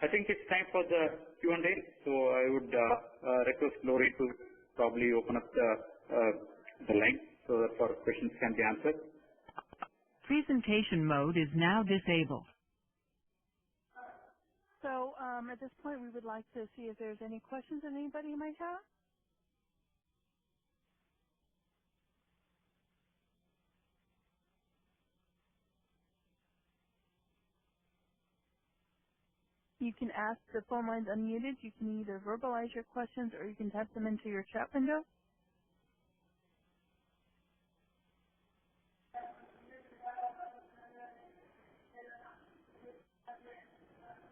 I think it's time for the Q&A. So I would request Lori to probably open up the line so that our questions can be answered. Presentation mode is now disabled. So at this point, we would like to see if there's any questions that anybody might have. You can ask, the phone line's unmuted. You can either verbalize your questions or you can type them into your chat window.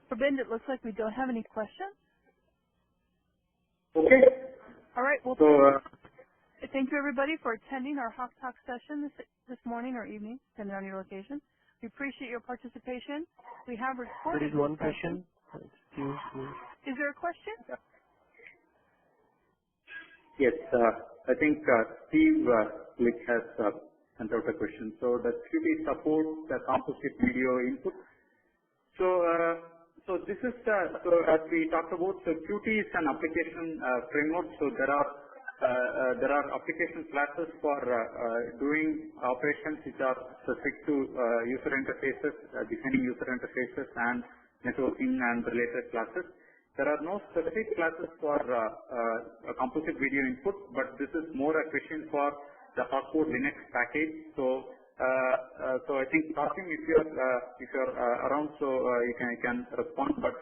For Ben, it looks like we don't have any questions. Okay. All right. Well, so, thank you, everybody, for attending our Hawk Talk session this morning or evening, depending on your location. We appreciate your participation. We have recorded. There is one question. Excuse me. Is there a question? Yes. I think Steve Glick has sent out a question. So does Qt support the composite video input? So this is so as we talked about. So Qt is an application framework. So there are application classes for doing operations which are specific to user interfaces, defining user interfaces, and networking and related classes. There are no specific classes for a composite video input, but this is more a question for the HawkBoard Linux package. So I think Qasim, if you're around, so you can respond. But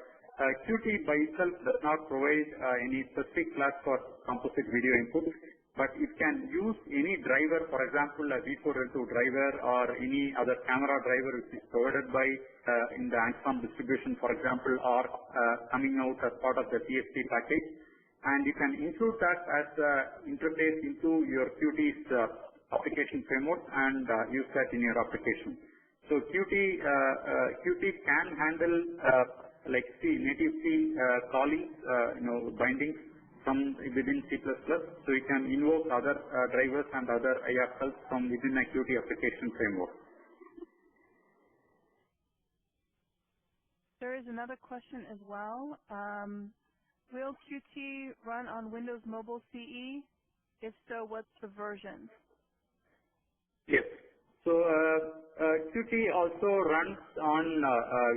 Qt by itself does not provide any specific class for composite video input, but it can use any driver, for example, a V4L2 driver or any other camera driver which is provided by in the Angstrom distribution, for example, or coming out as part of the TFT package, and you can include that as interface into your Qt's application framework and use that in your application. So Qt can handle like native C callings, bindings from within C++. So you can invoke other drivers and other IRLs from within a Qt application framework. There is another question as well. Will Qt run on Windows Mobile CE? If so, what's the version? Yes. So Qt also runs on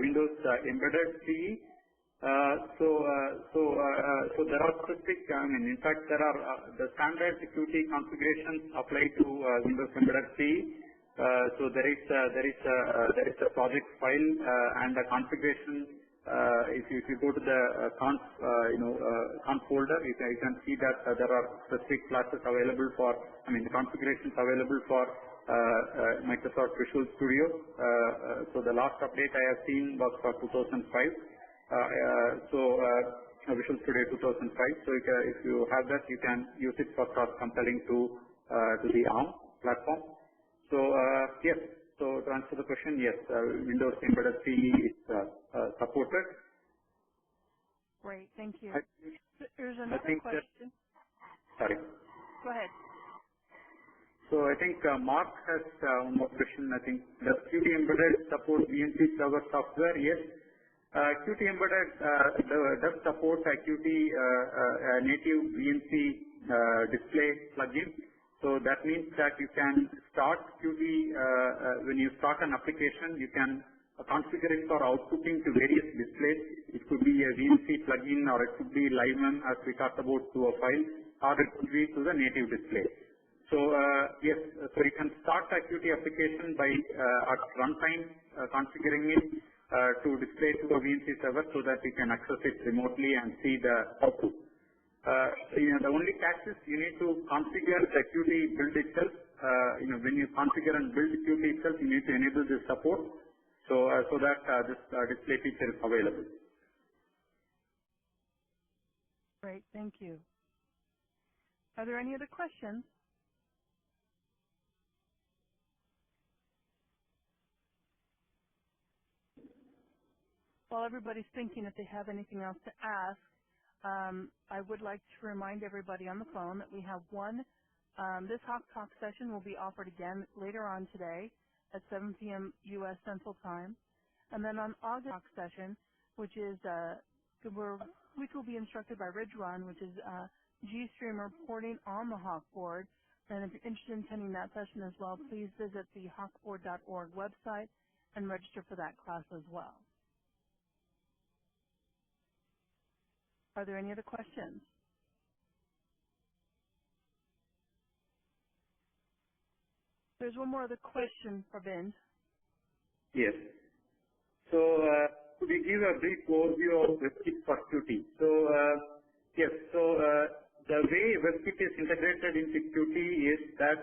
Windows Embedded CE. So there are specific. In fact, there are the standard Qt configurations apply to Windows Embedded CE. So there is a project file and a configuration. If you go to the conf folder, you can see that there are specific classes available for. The configurations available for Microsoft Visual Studio. So the last update I have seen was for 2005. Visual Studio 2005. So if you have that, you can use it for cross-compiling to the ARM platform. So yes. So to answer the question, yes, Windows Embedded CE is supported. Great, thank you. There's another question. Sorry. Go ahead. So I think Mark has one more question. I think does Qt Embedded support VNC server software? Yes. Qt Embedded does support a Qt native VNC display plugin. So that means that you can start Qt, when you start an application, you can configure it for outputting to various displays. It could be a VNC plugin, or it could be Lyman, as we talked about, to a file, or it could be to the native display. So yes, so you can start a Qt application by at runtime configuring it to display to a VNC server so that you can access it remotely and see the output. The only catch is you need to configure the Qt build itself. When you configure and build Qt itself, you need to enable this support so that this display feature is available. Great, thank you. Are there any other questions? While everybody's thinking if they have anything else to ask, I would like to remind everybody on the phone that we have this Hawk Talk session will be offered again later on today at 7 p.m. U.S. Central Time. And then on August Talk session, which is which will be instructed by RidgeRun, which is GStream reporting on the HawkBoard. And if you're interested in attending that session as well, please visit the HawkBoard.org website and register for that class as well. Are there any other questions? There's one more other question, Pravind. Yes. So, could you give a brief overview of WebKit for Qt? So, yes. So, the way WebKit is integrated into Qt is that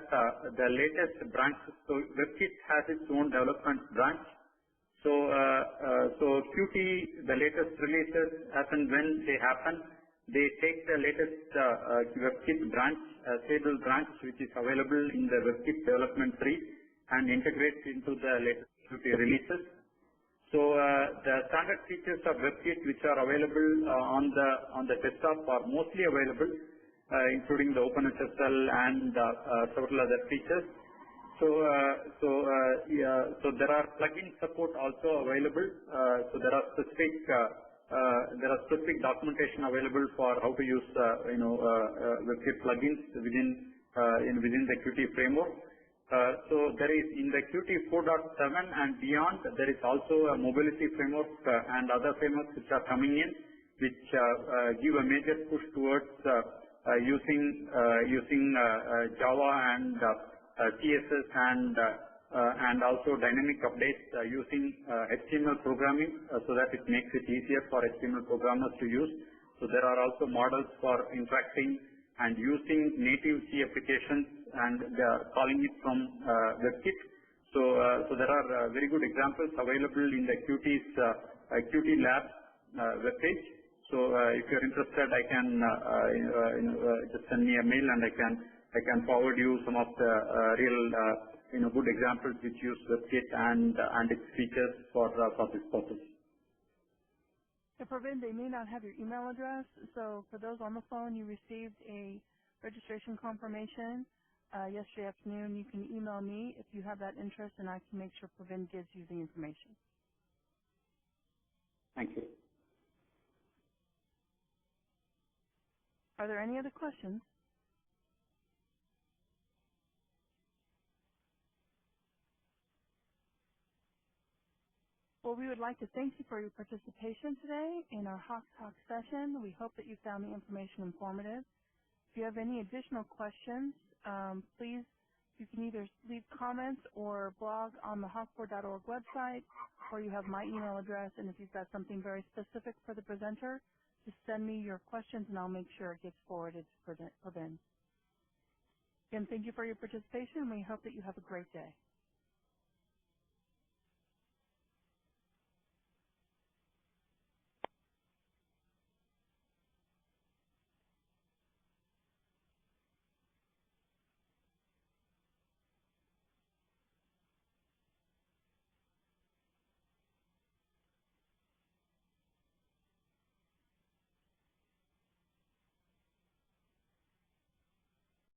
the latest branches. So, WebKit has its own development branch. So, Qt, the latest releases, as and when they happen, they take the latest WebKit branch, stable branch, which is available in the WebKit development tree, and integrate into the latest Qt releases. So, the standard features of WebKit, which are available on the desktop, are mostly available, including the OpenSSL and several other features. So there are plugin support also available. So there are specific documentation available for how to use WebKit plugins within the Qt framework. So there is in the Qt 4.7 and beyond, there is also a mobility framework and other frameworks which are coming in, which give a major push towards using Java and CSS and also dynamic updates using HTML programming, so that it makes it easier for HTML programmers to use. So there are also models for interacting and using native C applications and calling it from WebKit. So there are very good examples available in the Qt's Qt Lab webpage. So if you're interested, I can just send me a mail and I can forward you some of the real good examples which use WebKit and its features for this purpose. So, Pravind, they may not have your email address, so for those on the phone, you received a registration confirmation yesterday afternoon. You can email me if you have that interest, and I can make sure Pravind gives you the information. Thank you. Are there any other questions? Well, we would like to thank you for your participation today in our Hawk Talk session. We hope that you found the information informative. If you have any additional questions, please, you can either leave comments or blog on the HawkBoard.org website, or you have my email address, and if you've got something very specific for the presenter, just send me your questions and I'll make sure it gets forwarded to Pravind. Again, thank you for your participation. We hope that you have a great day.